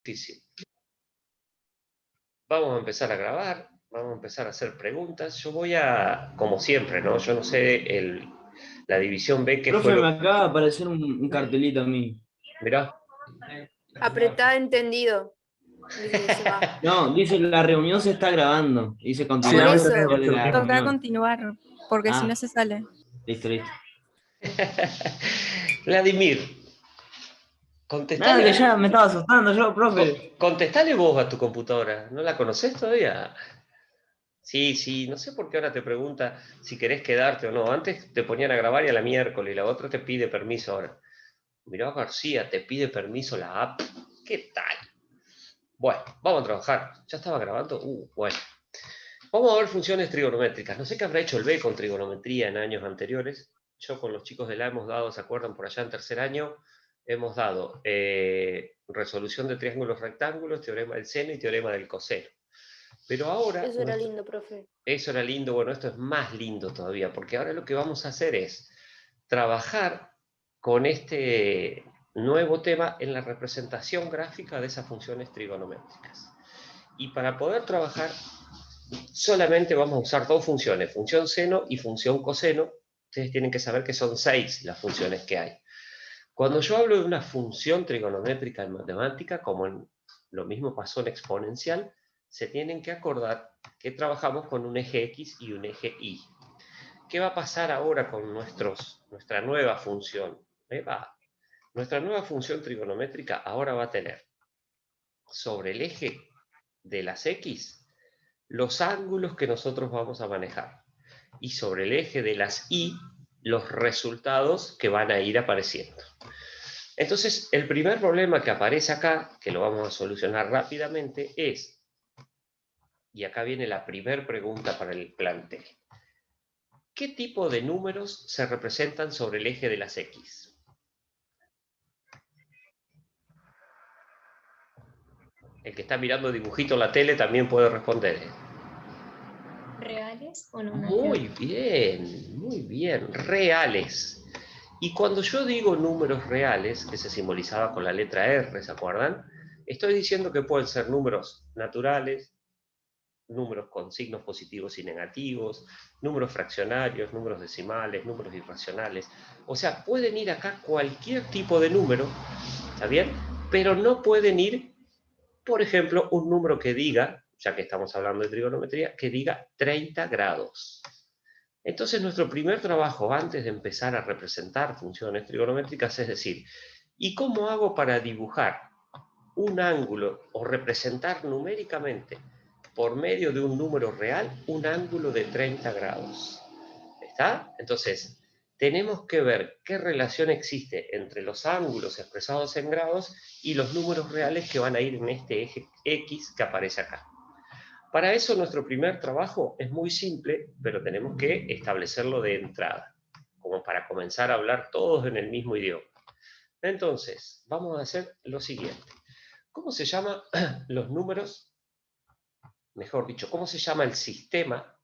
difícil. Vamos a empezar a grabar, vamos a empezar a hacer preguntas. Yo voy a, como siempre, ¿no? Yo no sé la división B que Profe, fue lo... me acaba de aparecer un cartelito a mí. Mirá. Apretá entendido. Dice que se va. No, dice la reunión se está grabando. Dice Por continuar eso. después de la Toca reunión. continuar, porque si Ah. no se sale. Listo. Vladimir, Nada, que contestale, ya me estaba asustando yo, profe. contestale vos a tu computadora. ¿No la conocés todavía? Sí, no sé por qué ahora te pregunta si querés quedarte o no. Antes te ponían a grabar y a la miércoles, y la otra te pide permiso ahora. Mirá, García, te pide permiso la app. ¿Qué tal? Bueno, vamos a trabajar. ¿Ya estaba grabando? Bueno. Vamos a ver funciones trigonométricas. No sé qué habrá hecho el B con trigonometría en años anteriores. Yo con los chicos de la hemos dado, ¿se acuerdan? Por allá en tercer año, hemos dado resolución de triángulos rectángulos, teorema del seno y teorema del coseno. Pero ahora... Eso era lindo, profe. Eso era lindo. Bueno, esto es más lindo todavía, porque ahora lo que vamos a hacer es trabajar con este nuevo tema en la representación gráfica de esas funciones trigonométricas. Y para poder trabajar, solamente vamos a usar dos funciones, función seno y función coseno. Ustedes tienen que saber que son 6 las funciones que hay. Cuando yo hablo de una función trigonométrica en matemática, como lo mismo pasó en exponencial, se tienen que acordar que trabajamos con un eje X y un eje Y. ¿Qué va a pasar ahora con nuestra nueva función? Nuestra nueva función trigonométrica ahora va a tener sobre el eje de las X los ángulos que nosotros vamos a manejar y sobre el eje de las Y los resultados que van a ir apareciendo. Entonces, el primer problema que aparece acá, que lo vamos a solucionar rápidamente, es, y acá viene la primera pregunta para el plantel, ¿qué tipo de números se representan sobre el eje de las X? El que está mirando dibujito en la tele también puede responder. ¿Reales o no? Muy bien, reales. Y cuando yo digo números reales, que se simbolizaba con la letra R, ¿se acuerdan? Estoy diciendo que pueden ser números naturales, números con signos positivos y negativos, números fraccionarios, números decimales, números irracionales. O sea, pueden ir acá cualquier tipo de número, ¿está bien? Pero no pueden ir, por ejemplo, un número que diga, ya que estamos hablando de trigonometría, que diga 30 grados. Entonces, nuestro primer trabajo, antes de empezar a representar funciones trigonométricas, es decir, ¿y cómo hago para dibujar un ángulo o representar numéricamente por medio de un número real un ángulo de 30 grados? ¿Está? Entonces, tenemos que ver qué relación existe entre los ángulos expresados en grados y los números reales que van a ir en este eje X que aparece acá. Para eso nuestro primer trabajo es muy simple, pero tenemos que establecerlo de entrada, como para comenzar a hablar todos en el mismo idioma. Entonces, vamos a hacer lo siguiente. ¿Cómo se llaman los números? Mejor dicho, ¿cómo se llama el sistema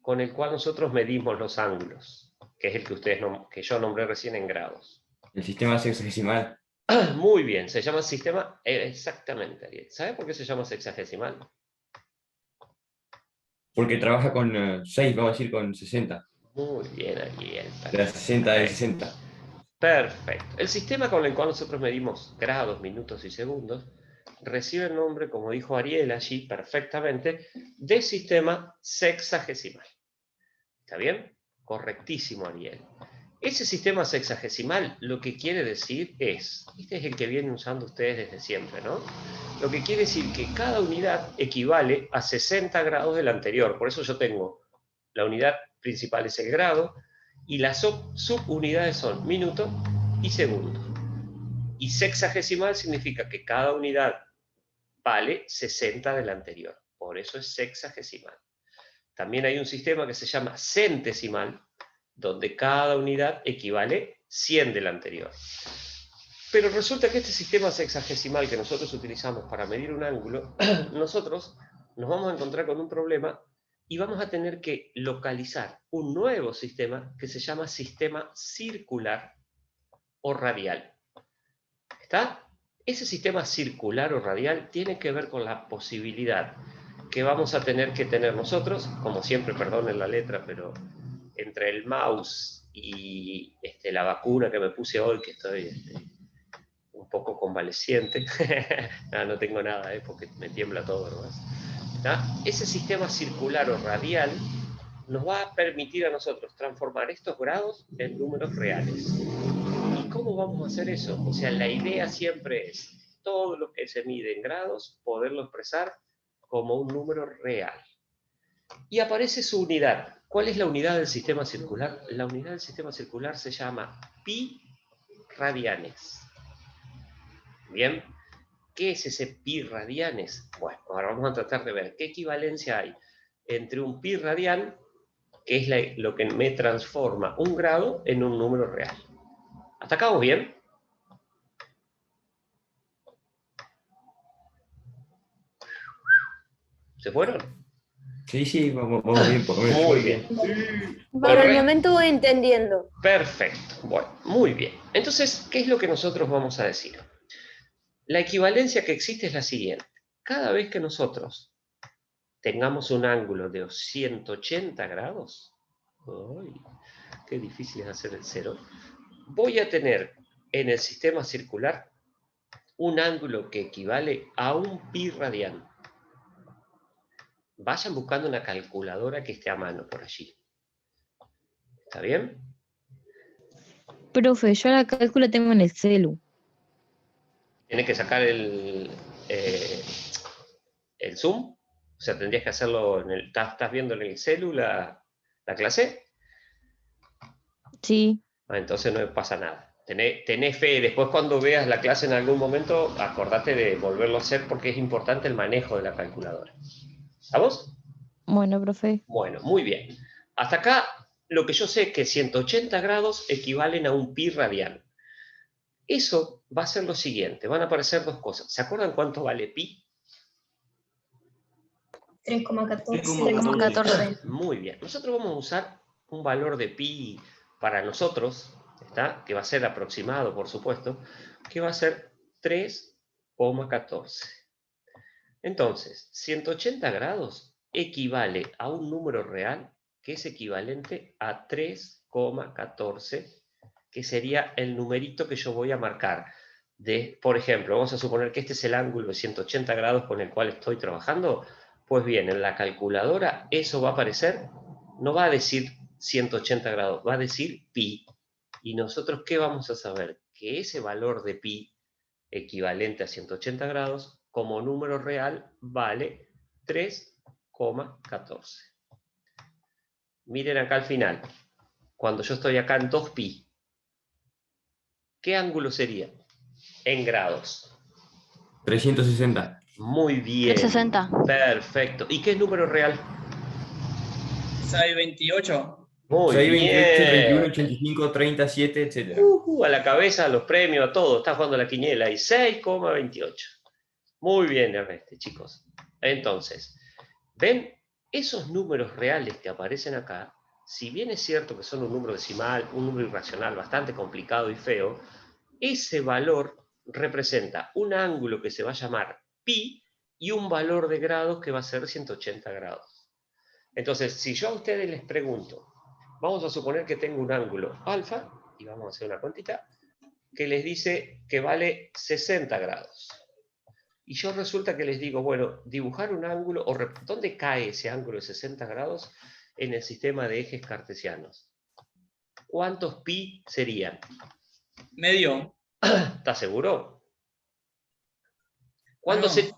con el cual nosotros medimos los ángulos? Que es el que yo nombré recién en grados. El sistema sexagesimal. Muy bien, se llama sistema, exactamente, Ariel. ¿Sabe por qué se llama sexagesimal? Porque trabaja con 6, vamos a decir con 60. Muy bien, Ariel. De la 60 de 60. Perfecto. El sistema con el cual nosotros medimos grados, minutos y segundos recibe el nombre, como dijo Ariel allí perfectamente, de sistema sexagesimal. ¿Está bien? Correctísimo, Ariel. Ese sistema sexagesimal lo que quiere decir es, este es el que vienen usando ustedes desde siempre, ¿no? Lo que quiere decir que cada unidad equivale a 60 grados del anterior. Por eso yo tengo, la unidad principal es el grado, y las subunidades son minuto y segundo. Y sexagesimal significa que cada unidad vale 60 del anterior. Por eso es sexagesimal. También hay un sistema que se llama centesimal, donde cada unidad equivale 100 del anterior. Pero resulta que este sistema sexagesimal que nosotros utilizamos para medir un ángulo, nosotros nos vamos a encontrar con un problema y vamos a tener que localizar un nuevo sistema que se llama sistema circular o radial. ¿Está? ese sistema circular o radial tiene que ver con la posibilidad que vamos a tener que tener nosotros, como siempre, perdonen la letra, pero entre el mouse y la vacuna que me puse hoy, que estoy un poco convaleciente, no tengo nada, porque me tiembla todo nomás. Ese sistema circular o radial nos va a permitir a nosotros transformar estos grados en números reales. ¿Y cómo vamos a hacer eso? O sea, la idea siempre es todo lo que se mide en grados, poderlo expresar como un número real. Y aparece su unidad. ¿Cuál es la unidad del sistema circular? La unidad del sistema circular se llama pi radianes. ¿Bien? ¿Qué es ese pi radianes? Bueno, ahora vamos a tratar de ver qué equivalencia hay entre un pi radian, que es lo que me transforma un grado en un número real. ¿Hasta acá vamos bien? ¿Se fueron? Sí, vamos bien, por lo menos. Muy bien. Por el momento voy entendiendo. Perfecto. Bueno, muy bien. Entonces, ¿qué es lo que nosotros vamos a decir? La equivalencia que existe es la siguiente. Cada vez que nosotros tengamos un ángulo de 180 grados, ¡ay, qué difícil es hacer el cero! Voy a tener en el sistema circular un ángulo que equivale a un pi radian. Vayan buscando una calculadora que esté a mano por allí. ¿Está bien? Profe, yo la cálcula tengo en el celu. Tienes que sacar el Zoom. O sea, tendrías que hacerlo en el... ¿Estás viendo en el celu la clase? Sí. Entonces no pasa nada. Tenés fe. Después cuando veas la clase en algún momento, acordate de volverlo a hacer porque es importante el manejo de la calculadora. ¿Estamos? Bueno, profe. Bueno, muy bien. Hasta acá, lo que yo sé es que 180 grados equivalen a un pi radian. Eso va a ser lo siguiente. Van a aparecer dos cosas. ¿Se acuerdan cuánto vale pi? 3,14. Muy bien. Nosotros vamos a usar un valor de pi para nosotros, ¿está? Que va a ser aproximado, por supuesto, que va a ser 3,14. Entonces, 180 grados equivale a un número real que es equivalente a 3,14, que sería el numerito que yo voy a marcar. Por ejemplo, vamos a suponer que este es el ángulo de 180 grados con el cual estoy trabajando. Pues bien, en la calculadora eso va a aparecer, no va a decir 180 grados, va a decir pi. ¿Y nosotros qué vamos a saber? Que ese valor de pi equivalente a 180 grados, como número real, vale 3,14. Miren acá al final, cuando yo estoy acá en 2pi, ¿qué ángulo sería? En grados. 360. Muy bien. 360. Perfecto. ¿Y qué es número real? 628. Muy 6, 28, 31, bien. 85, 37, etc. A la cabeza, a los premios, a todo. Está jugando la quiniela. Y 6,28. Muy bien, Ernesto, chicos. Entonces, ¿ven? Esos números reales que aparecen acá, si bien es cierto que son un número decimal, un número irracional bastante complicado y feo, ese valor representa un ángulo que se va a llamar pi y un valor de grados que va a ser 180 grados. Entonces, si yo a ustedes les pregunto, vamos a suponer que tengo un ángulo alfa, y vamos a hacer una cuantita, que les dice que vale 60 grados. Y yo resulta que les digo, bueno, dibujar un ángulo, ¿dónde cae ese ángulo de 60 grados en el sistema de ejes cartesianos? ¿Cuántos pi serían? Medio. ¿Estás seguro? ¿Cuánto No, se...?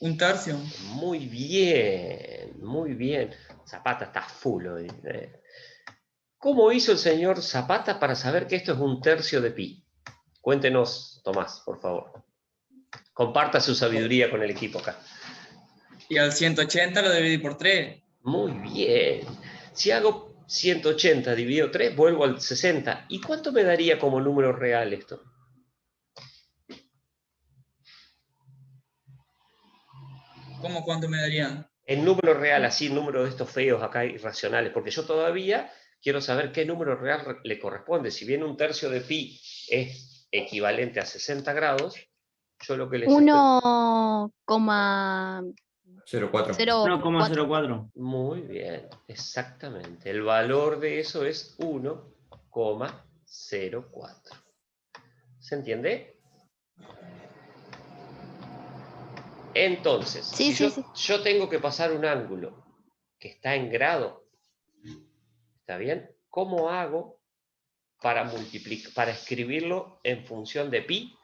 un tercio. Muy bien, muy bien. Zapata está full hoy. ¿Cómo hizo el señor Zapata para saber que esto es un tercio de pi? Cuéntenos, Tomás, por favor. Comparta su sabiduría con el equipo acá. Y al 180 lo dividí por 3. Muy bien. Si hago 180 dividido 3, vuelvo al 60. ¿Y cuánto me daría como número real esto? ¿Cómo cuánto me daría? El número real, así, número de estos feos acá irracionales, porque yo todavía quiero saber qué número real le corresponde. Si bien un tercio de pi es equivalente a 60 grados, yo lo que les estoy... 0,4. 1,04. Muy bien, exactamente. El valor de eso es 1,04. ¿Se entiende? Entonces, Sí, si sí. yo tengo que pasar un ángulo que está en grado, ¿está bien? ¿Cómo hago para escribirlo en función de pi?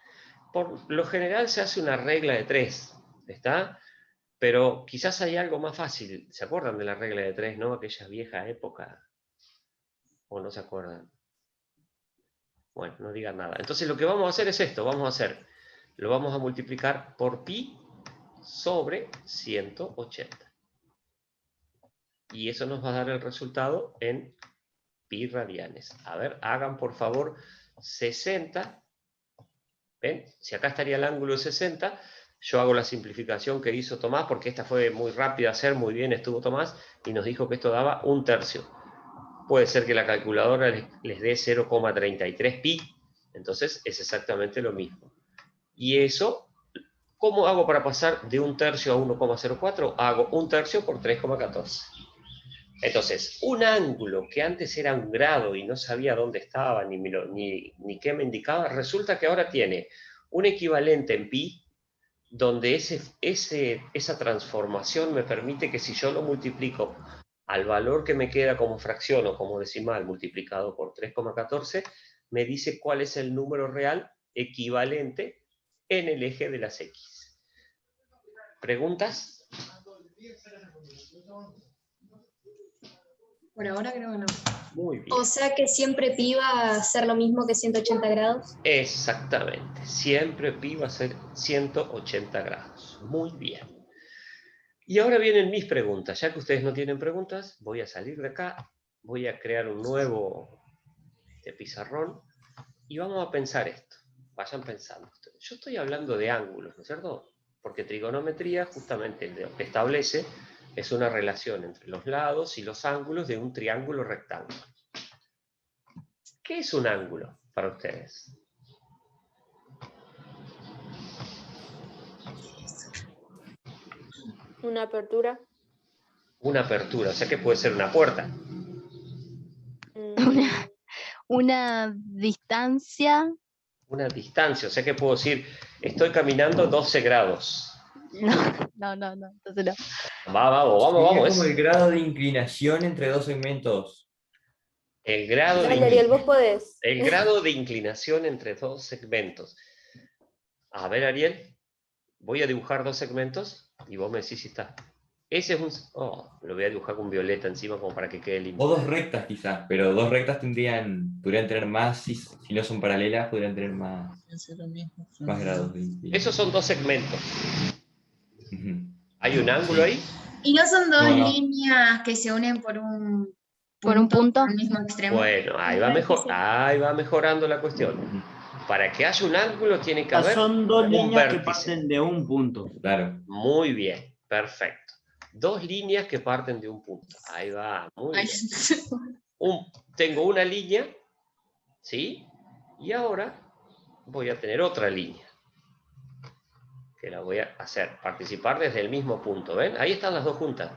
Por lo general se hace una regla de 3, ¿está? Pero quizás hay algo más fácil. ¿Se acuerdan de la regla de 3, no? Aquella vieja época. ¿O no se acuerdan? Bueno, no digan nada. Entonces lo que vamos a hacer es esto. Lo vamos a multiplicar por pi sobre 180. Y eso nos va a dar el resultado en pi radianes. A ver, hagan por favor 60. ¿Ven? Si acá estaría el ángulo de 60, yo hago la simplificación que hizo Tomás, porque esta fue muy rápida de hacer, muy bien estuvo Tomás, y nos dijo que esto daba 1/3. Puede ser que la calculadora les dé 0,33 pi, entonces es exactamente lo mismo. Y eso, ¿cómo hago para pasar de 1/3 a 1,04? Hago 1/3 por 3,14. Entonces, un ángulo que antes era un grado y no sabía dónde estaba ni qué me indicaba, resulta que ahora tiene un equivalente en pi, donde esa transformación me permite que si yo lo multiplico al valor que me queda como fracción o como decimal multiplicado por 3,14, me dice cuál es el número real equivalente en el eje de las X. ¿Preguntas? Por ahora creo que no. Muy bien. O sea que siempre pi va a ser lo mismo que 180 grados. Exactamente. Siempre pi va a ser 180 grados. Muy bien. Y ahora vienen mis preguntas. Ya que ustedes no tienen preguntas, voy a salir de acá, voy a crear un nuevo pizarrón y vamos a pensar esto. Vayan pensando. Yo estoy hablando de ángulos, ¿no es cierto? Porque trigonometría justamente lo que establece es una relación entre los lados y los ángulos de un triángulo rectángulo. ¿Qué es un ángulo para ustedes? Una apertura. Una apertura, o sea que puede ser una puerta. Mm, Una distancia. Una distancia, o sea que puedo decir, estoy caminando 12 grados. No, entonces no. Vamos. Sería como el grado de inclinación entre dos segmentos. El grado Dale, Ariel, vos de, podés. el grado de inclinación entre dos segmentos. A ver, Ariel, voy a dibujar dos segmentos y vos me decís si está. Ese es un... Oh, lo voy a dibujar con violeta encima como para que quede limpio. O dos rectas quizás, pero dos rectas podrían tener más, si no son paralelas, podrían tener más grados de inclinación. Esos son dos segmentos. Ujú. ¿Hay un ángulo ahí? ¿Y no son dos No. líneas que se unen por un ¿Por un punto? por el mismo extremo? Bueno, ahí va mejorando la cuestión. Para que haya un ángulo tiene que haber Son dos un líneas que vértice. parten de un punto. Claro. Muy bien, perfecto. Dos líneas que parten de un punto. Ahí va, muy Ay, bien. Tengo una línea, ¿sí? Y ahora voy a tener otra línea. Que la voy a hacer participar desde el mismo punto. ¿Ven? Ahí están las dos juntas.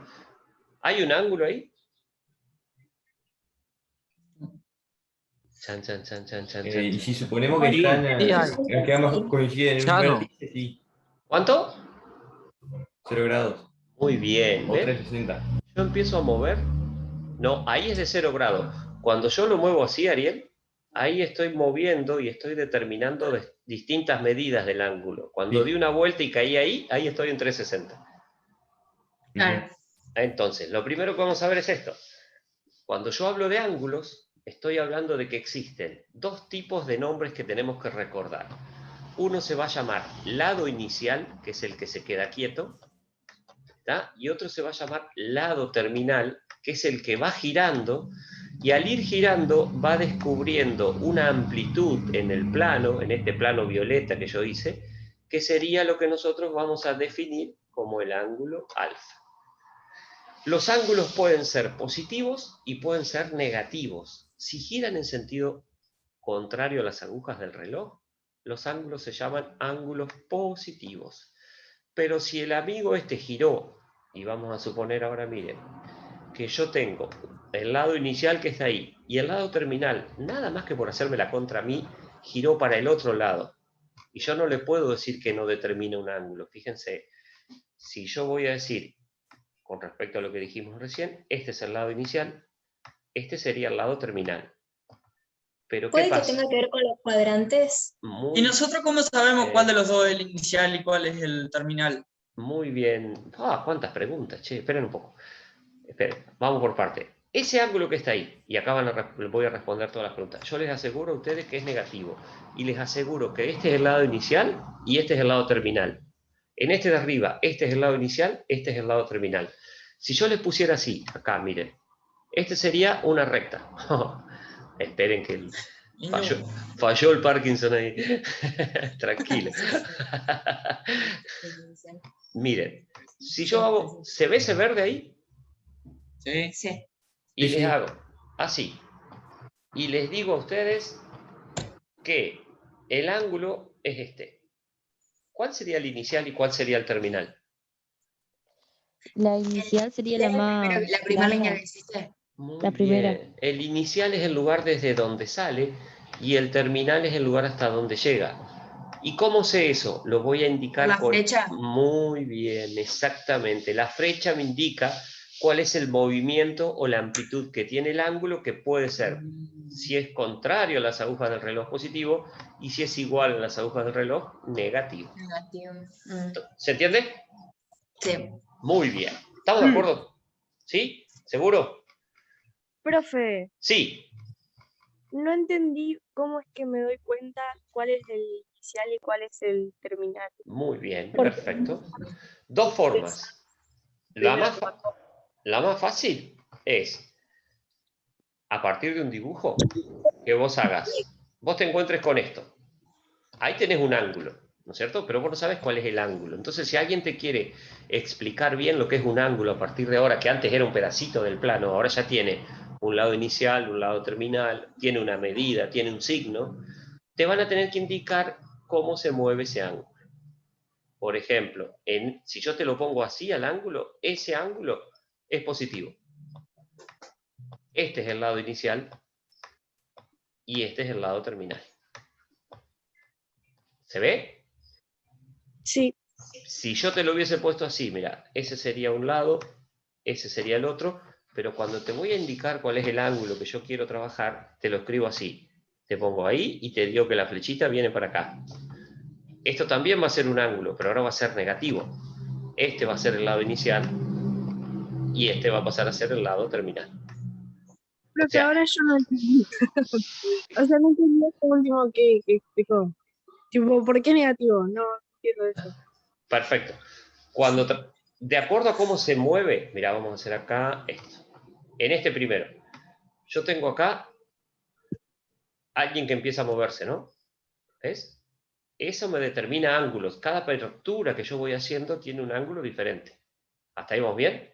¿Hay un ángulo ahí? Chan. Y si suponemos que están, que ambas coinciden en un vértice, sí. ¿Cuánto? 0 grados. Muy bien. O ¿Ven? 360. Yo empiezo a mover. No, ahí es de 0 grados. Cuando yo lo muevo así, Ariel, ahí estoy moviendo y estoy determinando distintas medidas del ángulo. Cuando di una vuelta y caí ahí estoy en 360. claro. Entonces, lo primero que vamos a ver es esto. Cuando yo hablo de ángulos, estoy hablando de que existen dos tipos de nombres que tenemos que recordar. Uno se va a llamar lado inicial, que es el que se queda quieto, ¿tá? Y otro se va a llamar lado terminal, que es el que va girando, y al ir girando va descubriendo una amplitud en el plano, en este plano violeta que yo hice, que sería lo que nosotros vamos a definir como el ángulo alfa. Los ángulos pueden ser positivos y pueden ser negativos. Si giran en sentido contrario a las agujas del reloj, los ángulos se llaman ángulos positivos. Pero si el amigo este giró, y vamos a suponer ahora, miren, que yo tengo el lado inicial que está ahí, y el lado terminal, nada más que por hacerme la contra a mí, giró para el otro lado. Y yo no le puedo decir que no determina un ángulo. Fíjense, si yo voy a decir, con respecto a lo que dijimos recién, este es el lado inicial, este sería el lado terminal. Pero ¿qué ¿Puede que pasa? tenga que ver con los cuadrantes? ¿Y nosotros cómo sabemos bien. cuál de los dos es el inicial y cuál es el terminal? Muy bien. ¿Cuántas preguntas? Che, esperen un poco. Esperen, vamos por parte. Ese ángulo que está ahí, y acá voy a responder todas las preguntas, yo les aseguro a ustedes que es negativo. Y les aseguro que este es el lado inicial y este es el lado terminal. En este de arriba, este es el lado inicial, este es el lado terminal. Si yo les pusiera así, acá, miren, este sería una recta. Esperen que falló el Parkinson ahí. Tranquilo. Miren, si yo hago, ¿se ve ese verde ahí? Sí. Sí. Y Sí, les sí. hago así. Y les digo a ustedes que el ángulo es este. ¿Cuál sería el inicial y cuál sería el terminal? La inicial sería la más La primera línea que larga. hiciste. Muy La primera. bien. El inicial es el lugar desde donde sale y el terminal es el lugar hasta donde llega. ¿Y cómo sé eso? Lo voy a indicar ¿La con... flecha? Muy bien, exactamente. La flecha me indica cuál es el movimiento o la amplitud que tiene el ángulo, que puede ser si es contrario a las agujas del reloj positivo y si es igual a las agujas del reloj negativo. Negativo. ¿Se entiende? Sí. Muy bien. ¿Estamos de acuerdo? ¿Sí? ¿Seguro? Profe, Sí. no entendí cómo es que me doy cuenta cuál es el inicial y cuál es el terminal. Muy bien, ¿Por qué? perfecto. Dos formas. La más fácil es, a partir de un dibujo que vos hagas, vos te encuentres con esto. Ahí tenés un ángulo, ¿no es cierto? Pero vos no sabes cuál es el ángulo. Entonces, si alguien te quiere explicar bien lo que es un ángulo a partir de ahora, que antes era un pedacito del plano, ahora ya tiene un lado inicial, un lado terminal, tiene una medida, tiene un signo, te van a tener que indicar cómo se mueve ese ángulo. Por ejemplo, si yo te lo pongo así al ángulo, ese ángulo es positivo. Este es el lado inicial y este es el lado terminal. ¿Se ve? Sí, Si yo te lo hubiese puesto así, mira, ese sería un lado, ese sería el otro, pero cuando te voy a indicar cuál es el ángulo que yo quiero trabajar, te lo escribo así. Te pongo ahí y te digo que la flechita viene para acá. Esto también va a ser un ángulo, pero ahora va a ser negativo. Este va a ser el lado inicial y este va a pasar a ser el lado terminal. profe, sea- ahora yo no entendí. O sea, no entendí este último que explicó. Tipo, ¿por qué negativo? No entiendo eso. Perfecto. De acuerdo a cómo se mueve, mira, vamos a hacer acá esto. En este primero, yo tengo acá alguien que empieza a moverse, ¿no? ¿Ves? Eso me determina ángulos. Cada apertura que yo voy haciendo tiene un ángulo diferente. ¿Hasta ahí vamos bien?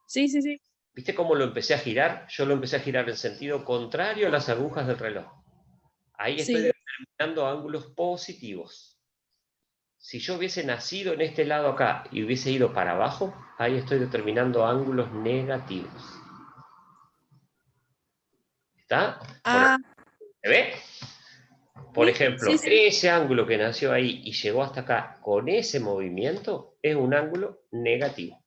Sí, sí, sí. ¿Viste cómo lo empecé a girar? Yo lo empecé a girar en sentido contrario a las agujas del reloj. Ahí estoy Sí. determinando ángulos positivos. Si yo hubiese nacido en este lado acá y hubiese ido para abajo, ahí estoy determinando ángulos negativos. ¿Está? Ah, ¿Se ve? Por sí, ejemplo, sí, sí. ese ángulo que nació ahí y llegó hasta acá con ese movimiento es un ángulo negativo.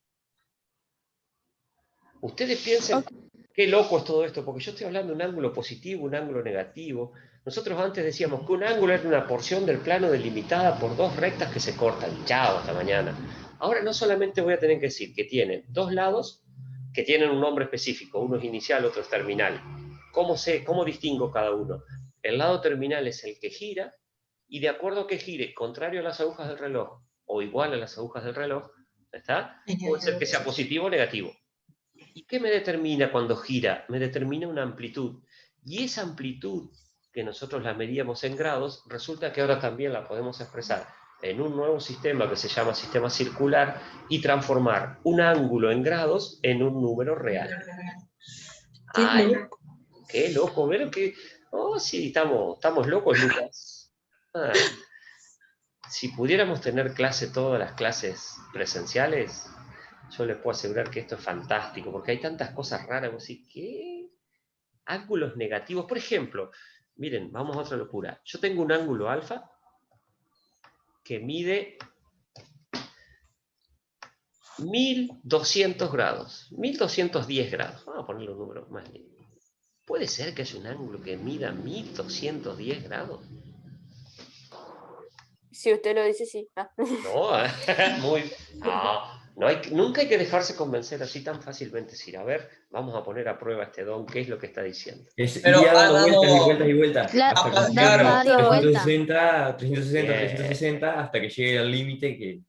Ustedes piensen, qué loco es todo esto, porque yo estoy hablando de un ángulo positivo, un ángulo negativo. Nosotros antes decíamos que un ángulo era una porción del plano delimitada por dos rectas que se cortan. Chao, hasta mañana. Ahora no solamente voy a tener que decir que tienen dos lados que tienen un nombre específico, uno es inicial, otro es terminal. ¿Cómo distingo cada uno? El lado terminal es el que gira, y de acuerdo a que gire contrario a las agujas del reloj o igual a las agujas del reloj, ¿está? Puede ser que sea positivo o negativo. ¿Y qué me determina cuando gira? Me determina una amplitud. Y esa amplitud, que nosotros la medíamos en grados, resulta que ahora también la podemos expresar en un nuevo sistema que se llama sistema circular y transformar un ángulo en grados en un número real. ¡Ay, qué loco! ¿Ven que... Oh, sí, estamos locos, Lucas. Ah, si pudiéramos tener clase todas las clases presenciales, yo les puedo asegurar que esto es fantástico, porque hay tantas cosas raras. Vos decís, ¿qué? Ángulos negativos. Por ejemplo, miren, vamos a otra locura. Yo tengo un ángulo alfa que mide 1200 grados, 1210 grados. Vamos a ponerle un número más lindo. ¿Puede ser que haya un ángulo que mida 1210 grados? Si usted lo dice, sí. Ah. No, muy... No nunca hay que dejarse convencer así tan fácilmente. Decir, a ver, vamos a poner a prueba este don, ¿qué es lo que está diciendo? Pero Iría ha dando dado- vueltas y vueltas y vueltas. Claro, Hasta que da- llegue da- a da vuelta. 360, 360, Bien. 360, hasta que llegue al límite que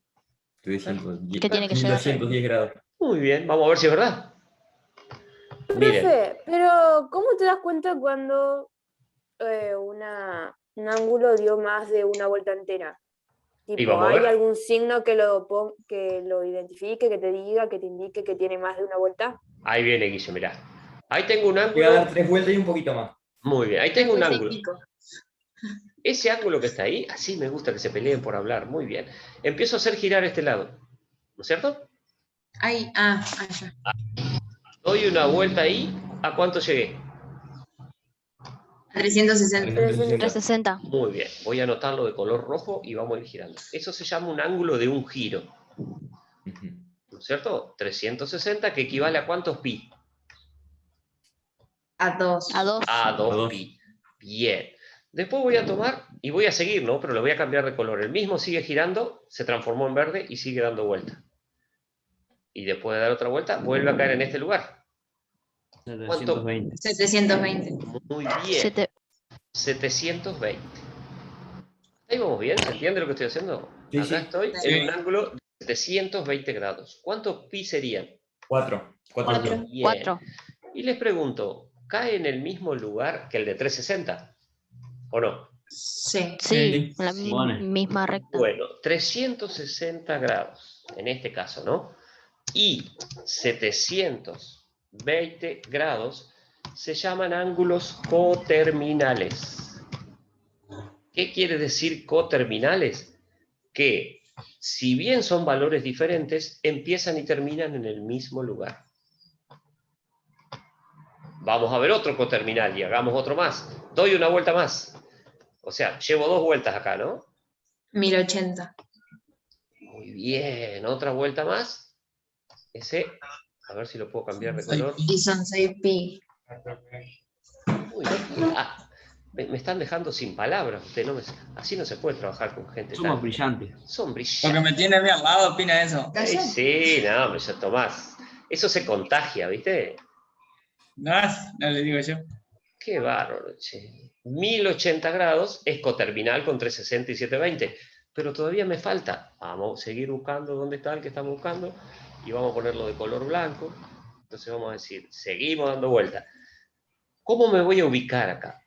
estoy diciendo Que tiene que llegar. 1210 grados. Muy bien, vamos a ver si es verdad. Miren, Profe, pero ¿cómo te das cuenta cuando un ángulo dio más de una vuelta entera? Y Tipo, vamos a ¿hay ver. algún signo que lo identifique, que te diga, que te indique que tiene más de una vuelta? ahí viene Guillo, mirá. Ahí tengo un Voy a dar ángulo. 3 vueltas y un poquito más. Muy bien, ahí tengo un ángulo. Pico. Ese ángulo que está ahí, así me gusta que se peleen por hablar. Muy bien. Empiezo a hacer girar este lado. ¿No es cierto? Ay, ya. Doy una vuelta ahí. ¿A cuánto llegué? 360. 360. Muy bien. Voy a anotarlo de color rojo y vamos a ir girando. Eso se llama un ángulo de un giro. Ujú. ¿No es cierto? 360, que equivale a ¿cuántos pi? A 2. A 2. A A 2 dos. pi. Bien. Después voy a tomar y voy a seguir, ¿no? Pero lo voy a cambiar de color. El mismo sigue girando, se transformó en verde y sigue dando vuelta. Y después de dar otra vuelta, vuelve a caer en este lugar. 720. 720. Muy bien. 720. Ahí vamos bien, ¿se entiende lo que estoy haciendo? Sí, Acá sí. estoy Sí. en un ángulo de 720 grados. ¿Cuántos pi serían? 4. Cuatro. Bien. 4. Y les pregunto, ¿cae en el mismo lugar que el de 360? ¿O no? Sí. Sí, en la Pone. misma recta. Bueno, 360 grados, en este caso, ¿no? Y 720 grados se llaman ángulos coterminales. ¿Qué quiere decir coterminales? Que si bien son valores diferentes, empiezan y terminan en el mismo lugar. Vamos a ver otro coterminal y hagamos otro más. Doy una vuelta más. O sea, llevo 2 vueltas acá, ¿no? 1080. Muy bien, otra vuelta más. Ese, a ver si lo puedo cambiar de color. Y son 6 pi. Muy bien. Me están dejando sin palabras. Usted así no se puede trabajar con gente Somos tan... brillantes. Son Porque brillantes. me tiene a mí al lado, opina eso. Ay, sí, no, hombre, ya Tomás. Eso se contagia, ¿viste? No, no le digo yo. Qué bárbaro, che. 1080 grados es coterminal con 360 y 720. Pero todavía me falta. Vamos a seguir buscando dónde está el que estamos buscando. Y vamos a ponerlo de color blanco. Entonces vamos a decir, seguimos dando vueltas. ¿Cómo me voy a ubicar acá?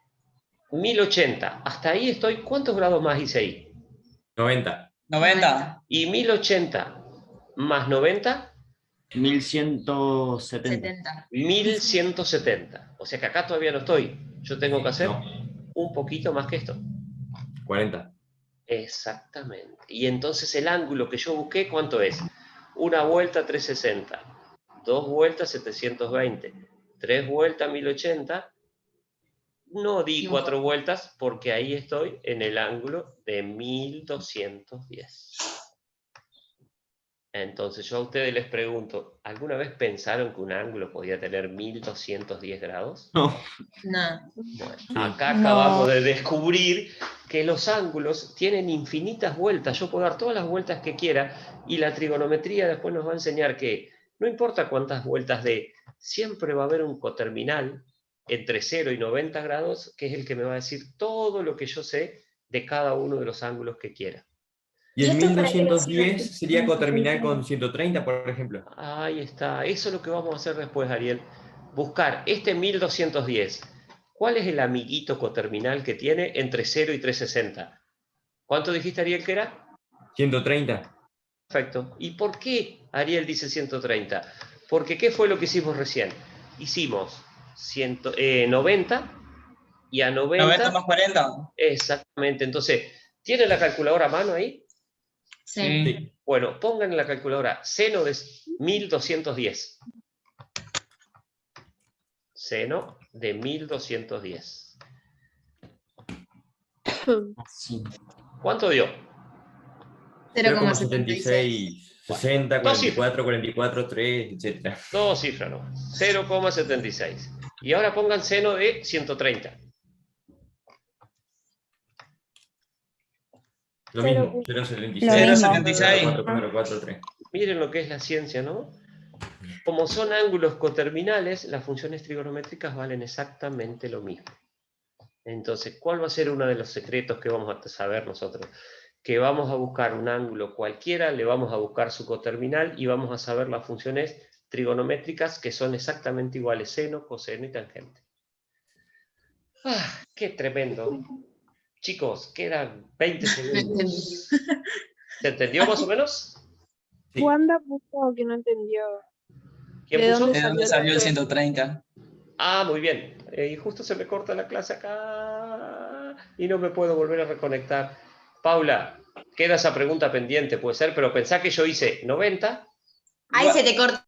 1080. Hasta ahí estoy. ¿Cuántos grados más hice ahí? 90. 90. Y 1080 más 90, 1170. 70. 1170. O sea que acá todavía no estoy. Yo tengo que hacer No. un poquito más que esto. 40. Exactamente. Y entonces el ángulo que yo busqué, ¿cuánto es? Una vuelta 360, 2 vueltas 720, 3 vueltas 1080. No di 4 vueltas porque ahí estoy en el ángulo de 1210. Entonces yo a ustedes les pregunto, ¿alguna vez pensaron que un ángulo podía tener 1210 grados? No. No. Bueno, acá acabamos de descubrir que los ángulos tienen infinitas vueltas. Yo puedo dar todas las vueltas que quiera y la trigonometría después nos va a enseñar que no importa cuántas vueltas dé, siempre va a haber un coterminal entre 0 y 90 grados que es el que me va a decir todo lo que yo sé de cada uno de los ángulos que quiera. Y el ¿Y esto para qué lo 1210 hacen? sería coterminal con 130, por ejemplo. Ahí está, eso es lo que vamos a hacer después, Ariel. Buscar este 1210. ¿Cuál es el amiguito coterminal que tiene entre 0 y 360? ¿Cuánto dijiste, Ariel, que era? 130. Perfecto. ¿Y por qué Ariel dice 130? Porque ¿qué fue lo que hicimos recién? Hicimos 90 y a 90... 90 más 40. Exactamente. Entonces, ¿Tienen la calculadora a mano ahí? Sí. Sí. Bueno, pongan en la calculadora seno de 1210. Seno de 1210. ¿Cuánto dio? 0,76. 60, Dos cifras. 44, 44, 3, etc. Dos cifras, ¿no? 0,76. Y ahora pongan seno de 130. Lo mismo, 0,76. 0,76. 4, 4, 4, 3. Miren lo que es la ciencia, ¿no? Como son ángulos coterminales, las funciones trigonométricas valen exactamente lo mismo. Entonces, ¿cuál va a ser uno de los secretos que vamos a saber nosotros? Que vamos a buscar un ángulo cualquiera, le vamos a buscar su coterminal y vamos a saber las funciones trigonométricas que son exactamente iguales, seno, coseno y tangente. ¡Ah, qué tremendo! Chicos, quedan 20 segundos. ¿Se entendió más o menos? Sí. Wanda puso que no entendió. ¿Quién ¿De puso? dónde ¿De dónde salió el 130? Ah, muy bien. Y justo se me corta la clase acá y no me puedo volver a reconectar. Paula, queda esa pregunta pendiente, puede ser, pero pensá que yo hice 90. Ahí se te corta